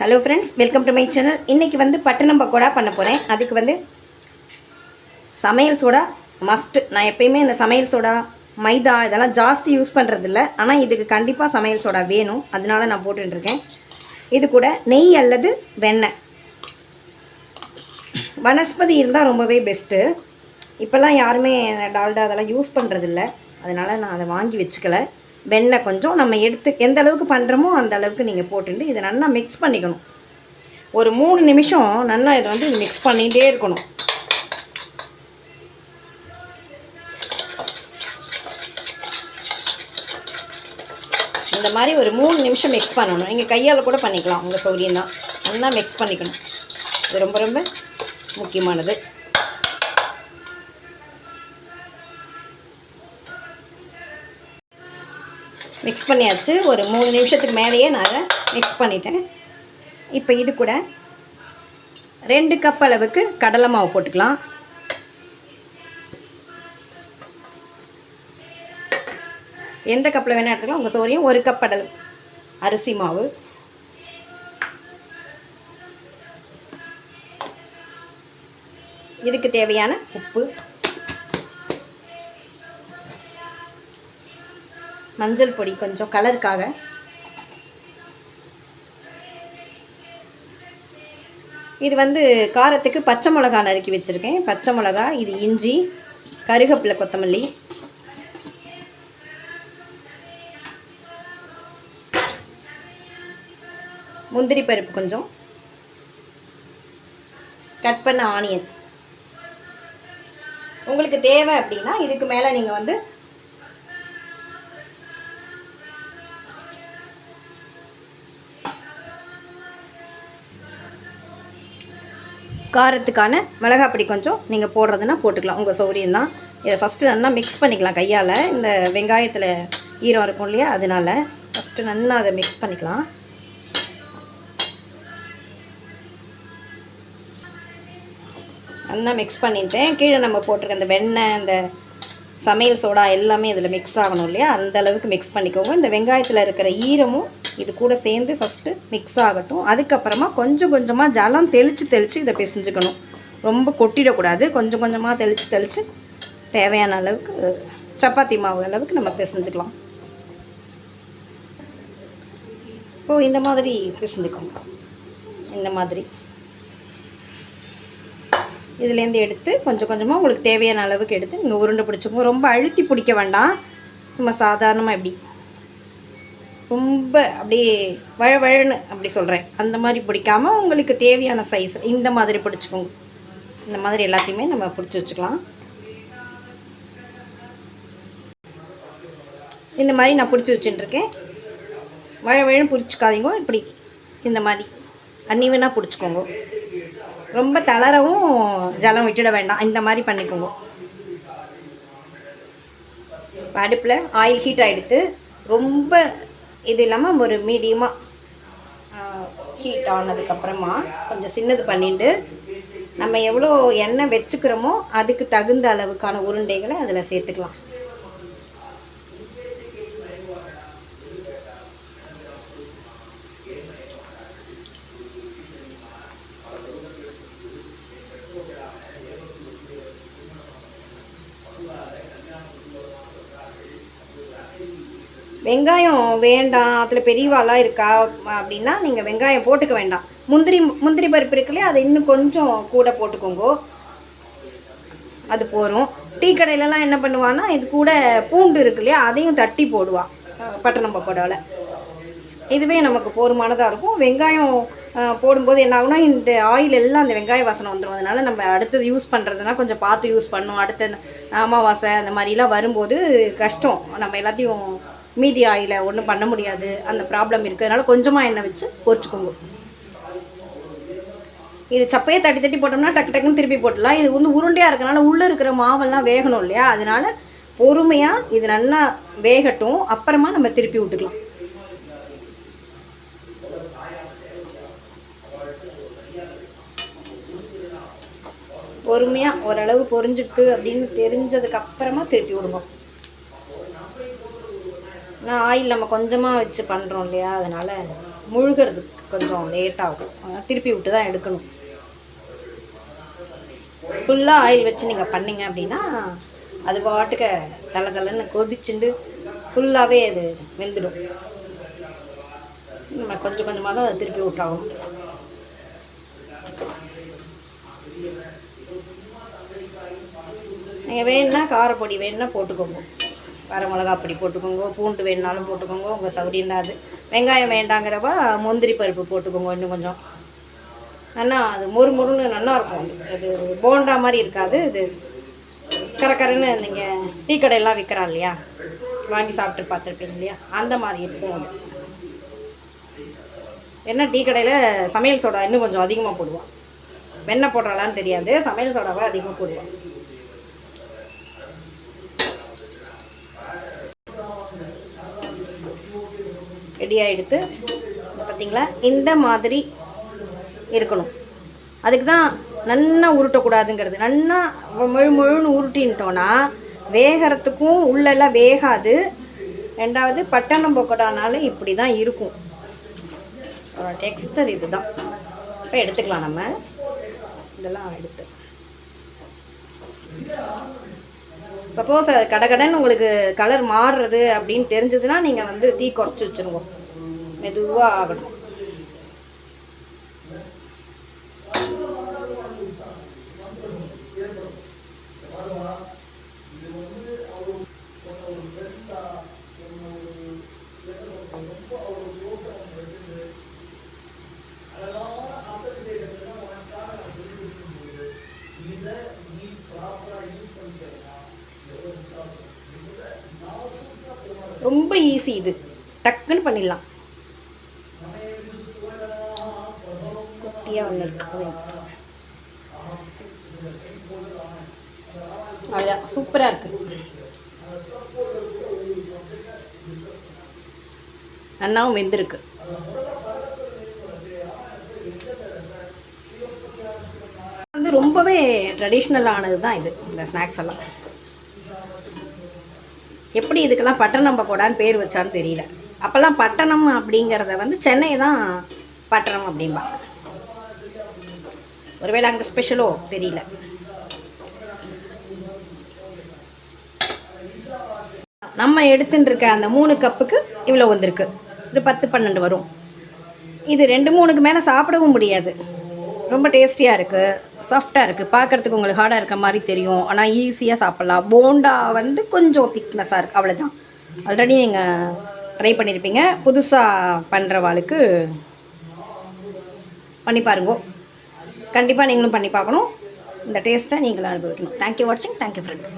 Hello friends, welcome to my channel. இன்றைக்கி வந்து பட்டணம் பக்கோடா பண்ண போகிறேன். அதுக்கு வந்து சமையல் சோடா மஸ்ட்டு. நான் எப்பயுமே இந்த சமையல் சோடா மைதா இதெல்லாம் ஜாஸ்தி யூஸ் பண்ணுறதில்ல. ஆனால் இதுக்கு கண்டிப்பாக சமையல் சோடா வேணும், அதனால நான் போட்டுருக்கேன். இது கூட நெய் அல்லது வெண்ணெய், வனஸ்பதி இருந்தால் ரொம்பவே பெஸ்ட்டு. இப்போல்லாம் யாருமே டால்டா அதெல்லாம் யூஸ் பண்ணுறதில்ல, அதனால் நான் அதை வாங்கி வச்சுக்கலை. வெண்ணெய் கொஞ்சம் நம்ம எடுத்து எந்த அளவுக்கு பண்ணுறோமோ அந்த அளவுக்கு நீங்கள் போட்டுட்டு இதை நல்லா மிக்ஸ் பண்ணிக்கணும். ஒரு 3 நிமிஷம் நல்லா இதை வந்து மிக்ஸ் பண்ணிகிட்டே இருக்கணும். இந்த மாதிரி ஒரு 3 நிமிஷம் மிக்ஸ் பண்ணணும். நீங்கள் கையால் கூட பண்ணிக்கலாம், உங்கள் சௌரியம் தான். நல்லா மிக்ஸ் பண்ணிக்கணும். இது ரொம்ப ரொம்ப முக்கியமானது. மிக்ஸ் பண்ணியாச்சு. ஒரு 3 நிமிஷத்துக்கு மேலேயே நான் மிக்ஸ் பண்ணிட்டேன். இப்போ இது கூட 2 கப் அளவுக்கு கடலை மாவு போட்டுக்கலாம். எந்த கப்பில் வேணால் எடுத்துக்கலாம், உங்கள் சௌரியம். 1 கப் அரிசி மாவு, இதுக்கு தேவையான உப்பு, மஞ்சள் பொடி கொஞ்சம் கலருக்காக, இது வந்து காரத்துக்கு பச்சை மிளகா நறுக்கி வச்சுருக்கேன். பச்சை மிளகா, இது இஞ்சி, கருவேப்பிலை, கொத்தமல்லி, முந்திரி பருப்பு கொஞ்சம், கட் பண்ண ஆனியன். உங்களுக்கு தேவை அப்படின்னா இதுக்கு மேலே நீங்கள் வந்து காரத்துக்கான மிளகாப்பொடி கொஞ்சம் நீங்கள் போடுறதுன்னா போட்டுக்கலாம், உங்கள் சௌரியம் தான். இதை ஃபஸ்ட்டு நல்லா மிக்ஸ் பண்ணிக்கலாம் கையால். இந்த வெங்காயத்தில் ஈரம் இருக்கும் இல்லையா, அதனால் ஃபஸ்ட்டு நல்லா அதை மிக்ஸ் பண்ணிக்கலாம். நல்லா மிக்ஸ் பண்ணிட்டேன். கீழே நம்ம போட்டிருக்க அந்த வெண்ணெய், இந்த சமையல் சோடா எல்லாமே இதில் மிக்ஸ் ஆகணும் இல்லையா, அந்த அளவுக்கு மிக்ஸ் பண்ணிக்கோங்க. இந்த வெங்காயத்தில் இருக்கிற ஈரமும் இது கூட சேர்ந்து ஃபஸ்ட்டு மிக்ஸ் ஆகட்டும். அதுக்கப்புறமா கொஞ்சம் கொஞ்சமாக ஜலம் தெளித்து இதை பிசைஞ்சுக்கணும். ரொம்ப கொட்டிடக்கூடாது. கொஞ்சம் கொஞ்சமாக தெளித்து தேவையான அளவுக்கு சப்பாத்தி மாவு அளவுக்கு நம்ம பிசைஞ்சுக்கலாம். இப்போது இந்த மாதிரி பிசைஞ்சுக்கோங்க. இந்த மாதிரி இதுலேருந்து எடுத்து கொஞ்சம் கொஞ்சமாக உங்களுக்கு தேவையான அளவுக்கு எடுத்து நீங்கள் உருண்டை பிடிச்சிக்கோங்க. ரொம்ப அழுத்தி பிடிக்க வேண்டாம், சும்மா சாதாரணமாக இப்படி ரொம்ப அப்படியே வழவழன்னு அப்படி சொல்கிறேன், அந்த மாதிரி பிடிக்காமல் உங்களுக்கு தேவையான சைஸ் இந்த மாதிரி பிடிச்சிக்கோங்க. இந்த மாதிரி எல்லாத்தையுமே நம்ம பிடிச்சி வச்சுக்கலாம். இந்த மாதிரி நான் பிடிச்சி வச்சுட்டுருக்கேன். வழவழன்னு பிடிச்சிக்காதீங்க, இப்படி இந்த மாதிரி அன்னிவனாக பிடிச்சிக்கோங்க. ரொம்ப தளரவும் ஜலம் விட்டுட வேண்டாம், இந்த மாதிரி பண்ணிக்கோங்க. அடுப்பில் ஆயில் ஹீட் ஆகிடுத்து. ரொம்ப இது இல்லாமல் ஒரு மீடியமாக ஹீட் ஆனதுக்கப்புறமா கொஞ்சம் சின்னது பண்ணிட்டு நம்ம எவ்வளோ எண்ணெய் வச்சுக்கிறோமோ அதுக்கு தகுந்த அளவுக்கான உருண்டைகளை அதில் சேர்த்துக்கலாம். வெங்காயம் வேண்டாம், அதில் பெரியவாலாம் இருக்கா அப்படின்னா நீங்கள் வெங்காயம் போட்டுக்க வேண்டாம். முந்திரி பருப்பு இருக்கு இல்லையா, அதை இன்னும் கொஞ்சம் கூட போட்டுக்கோங்க, அது போகும். டீ கடையிலலாம் என்ன பண்ணுவான்னா இது கூட பூண்டு இருக்கு இல்லையா, அதையும் தட்டி போடுவான் பட்டணம் பக்கோடாவில். இதுவே நமக்கு போதுமானதாக இருக்கும். வெங்காயம் போடும்போது என்ன ஆகுனா இந்த ஆயில் எல்லாம் அந்த வெங்காய வாசனை வந்துடும். அதனால் நம்ம அடுத்தது யூஸ் பண்ணுறதுனா கொஞ்சம் பார்த்து யூஸ் பண்ணணும். அடுத்த அமாவாசை அந்த மாதிரிலாம் வரும்போது கஷ்டம், நம்ம எல்லாத்தையும் மீதி ஆயில ஒன்றும் பண்ண முடியாது, அந்த ப்ராப்ளம் இருக்கிறதுனால கொஞ்சமாக எண்ணெய் வச்சு பொரிச்சுக்கோங்க. இது சப்பையை தட்டி போட்டோம்னா டக்கு டக்குன்னு திருப்பி போட்டுடலாம். இது வந்து உருண்டையாக இருக்கனால உள்ளே இருக்கிற மாவெல்லாம் வேகணும் இல்லையா, அதனால பொறுமையாக இது நல்லா வேகட்டும், அப்புறமா நம்ம திருப்பி விட்டுக்கலாம். பொறுமையாக ஓரளவு பொரிஞ்சிடுது அப்படின்னு தெரிஞ்சதுக்கு அப்புறமா திருப்பி விடுவோம். நான் ஆயில் நம்ம கொஞ்சமாக வச்சு பண்ணுறோம் இல்லையா, அதனால் முழுகிறதுக்கு கொஞ்சம் லேட் ஆகும், திருப்பி விட்டு தான் எடுக்கணும். ஃபுல்லாக ஆயில் வச்சு நீங்கள் பண்ணிங்க அப்படின்னா அது பாட்டுக்கு தலை தலைன்னு கொதிச்சுண்டு ஃபுல்லாகவே அது வெந்துடும். நம்ம கொஞ்சம் கொஞ்சமாக தான் அதை திருப்பி விட்டாகும். நீங்கள் வேணுன்னா காரப்பொடி வேணுன்னா போட்டுக்கோங்க, வர மிளகாப்பொடி போட்டுக்கோங்க, பூண்டு வேணுனாலும் போட்டுக்கோங்க, உங்கள் சௌரியம் தான் அது. வெங்காயம் வேண்டாங்கிறப்ப முந்திரி பருப்பு போட்டுக்கோங்க இன்னும் கொஞ்சம். நல்லா அது மொறு மொறுன்னு நல்லாயிருக்கும். அது போண்டா மாதிரி இருக்காது, இது கரக்கரன்னு நீங்கள் டீ கடையெல்லாம் விற்கிறா இல்லையா, வாங்கி சாப்பிட்டு பார்த்துருப்பீங்க இல்லையா, அந்த மாதிரி இருக்கும் அது. என்ன டீ கடையில் சமையல் சோடா இன்னும் கொஞ்சம் அதிகமாக போடுவான், வெண்ணெய் போடுறாளான்னு தெரியாது, சமையல் சோடாவை அதிகமாக போடுவான். ரெடியாக எடுத்து பார்த்தீங்களா இந்த மாதிரி இருக்கணும். அதுக்கு தான் நல்லா உருட்டக்கூடாதுங்கிறது. நல்லா முழுன்னு உருட்டின்ட்டோன்னா வேகிறதுக்கும் உள்ளெல்லாம் வேகாது. ரெண்டாவது பட்டணம் பக்கோடானால இப்படி தான் இருக்கும், டெக்ஸ்டர் இது தான். இப்போ எடுத்துக்கலாம் நம்ம இதெல்லாம் எடுத்து. சப்போஸ் அது கடகடன்னு உங்களுக்கு கலர் மாறுறது அப்படின்னு தெரிஞ்சதுன்னா நீங்கள் வந்து தீ குறைச்சி வச்சுருங்க, மெதுவாக ஆகணும். ரொம்ப ஈஸி, இது டக்குன்னு பண்ணிடலாம். குட்டியாக ஒன்று இருக்கு, அவ்வளோதான், சூப்பராக இருக்குது. நன்னாவும் வெந்திருக்கு. வந்து ரொம்பவே ட்ரெடிஷ்னலானது தான் இது, இந்த ஸ்நாக்ஸ் எல்லாம். எப்படி இதுக்கெல்லாம் பட்டணம் பக்கோடான்னு பேர் வச்சான்னு தெரியல. அப்போல்லாம் பட்டணம் அப்படிங்கிறத வந்து சென்னை தான் பட்டணம் அப்படின்பா. ஒருவேளை அங்கே ஸ்பெஷலோ தெரியல. நம்ம எடுத்துட்டு இருக்க அந்த 3 கப்புக்கு இவ்வளோ வந்திருக்கு. ஒரு 10-12 வரும். இது 2-3க்கு மேலே சாப்பிடவும் முடியாது. ரொம்ப டேஸ்டியாக இருக்குது, சாஃப்டாக இருக்குது. பார்க்குறதுக்கு உங்களுக்கு ஹார்டாக இருக்க மாதிரி தெரியும், ஆனால் ஈஸியாக சாப்பிட்லாம். போண்டா வந்து கொஞ்சம் திக்னஸாக இருக்குது, அவ்வளோதான். ஆல்ரெடி நீங்கள் ட்ரை பண்ணியிருப்பீங்க. புதுசாக பண்ணுறவாளுக்கு பண்ணி பாருங்க. கண்டிப்பாக நீங்களும் பண்ணி பார்க்கணும். இந்த டேஸ்ட்டை நீங்களும் அனுபவிக்கணும். தேங்க்யூ வாட்சிங். Thank you friends.